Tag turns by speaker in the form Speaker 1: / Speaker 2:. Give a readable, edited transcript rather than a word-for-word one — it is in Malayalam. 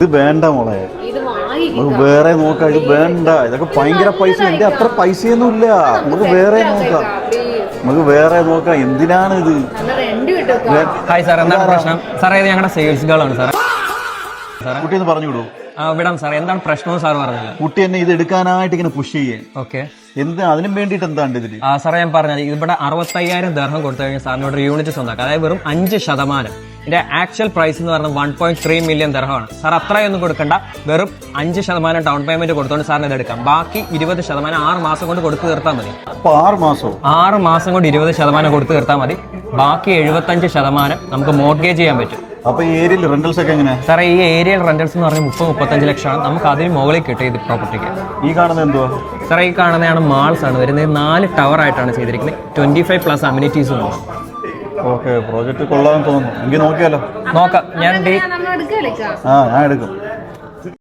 Speaker 1: ഇത് വേണ്ട മോളെ, നമുക്ക് വേറെ നോക്കാം. ഇത് വേണ്ട, ഇതൊക്കെ ഭയങ്കര പൈസ. എന്റെ അത്ര പൈസയൊന്നും ഇല്ല. നമുക്ക് വേറെ നോക്കാം. എന്തിനാണ് ഇത്?
Speaker 2: ഹായ് സാർ, എന്താണ് പ്രശ്നം? സാറേ, ഇത് ഞങ്ങളുടെ സെയിൽസ് ഗേൾ ആണ് സാർ.
Speaker 1: കുട്ടി ഒന്ന് പറഞ്ഞു വിടൂ.
Speaker 2: വിടാം സാർ. എന്താണ് പ്രശ്നം സാർ പറഞ്ഞില്ല?
Speaker 1: കുട്ടി എന്നെ ഇത് എടുക്കാനായിട്ട് ഇങ്ങനെ പുഷ് ചെയ്യേ.
Speaker 2: ഓക്കെ,
Speaker 1: എന്ത് അതിനും വേണ്ടിട്ട് എന്താണ് ഇതില്?
Speaker 2: സാറേ, ഞാൻ പറഞ്ഞത് ഇവിടെ 65,000 ദർഹം കൊടുത്തു കഴിഞ്ഞാൽ സാറിന് ഇവിടെ യൂണിറ്റ് സ്വന്തമാക്കാം. അതായത് വെറും 5%. ഇതിന്റെ ആക്ച്വൽ പ്രൈസ് എന്ന് പറഞ്ഞാൽ 1.3 മില്യൺ ദർഹമാണ്. സാർ അത്രയൊന്നും കൊടുക്കണ്ട. വെറും 5% ഡൗൺ പേയ്മെന്റ് കൊടുത്തോണ്ട് സാറിന് ഇത് എടുക്കാം. ബാക്കി 20% 6 മാസം കൊണ്ട് കൊടുത്തു തീർത്താൽ മതി.
Speaker 1: 6
Speaker 2: മാസം കൊണ്ട് 20% കൊടുത്തു തീർത്താൽ മതി. ബാക്കി 75% നമുക്ക് മോർഗേജ് ചെയ്യാൻ പറ്റും.
Speaker 1: അപ്പൊ ഈ ഏരിയയിൽ റെന്റൽസ് ഒക്കെ എങ്ങനെ?
Speaker 2: സാറേ, ഈ ഏരിയൽ റെന്റൽസ് എന്ന് പറഞ്ഞാൽ 30-35 ലക്ഷമാണ്. നമുക്ക് അതിന് മുകളിൽ കിട്ടും ഇത് പ്രോപ്പർട്ടിക്ക്.
Speaker 1: ഈ കാണുന്നത് എന്തുവാ?
Speaker 2: സാറേ, ഈ കാണുന്നതാണ് മാൾസ് ആണ് വരുന്നത്. 4 ടവർ ആയിട്ടാണ് ചെയ്തിരിക്കുന്നത്. 25+ അമ്യൂണിറ്റീസും ഉണ്ട്.
Speaker 1: ഓക്കെ, പ്രോജക്റ്റ് കൊള്ളാമെന്ന് തോന്നുന്നു. എങ്കിൽ നോക്കിയാലോ?
Speaker 2: നോക്കാം. ഞാൻ
Speaker 1: ഞാൻ എടുക്കും.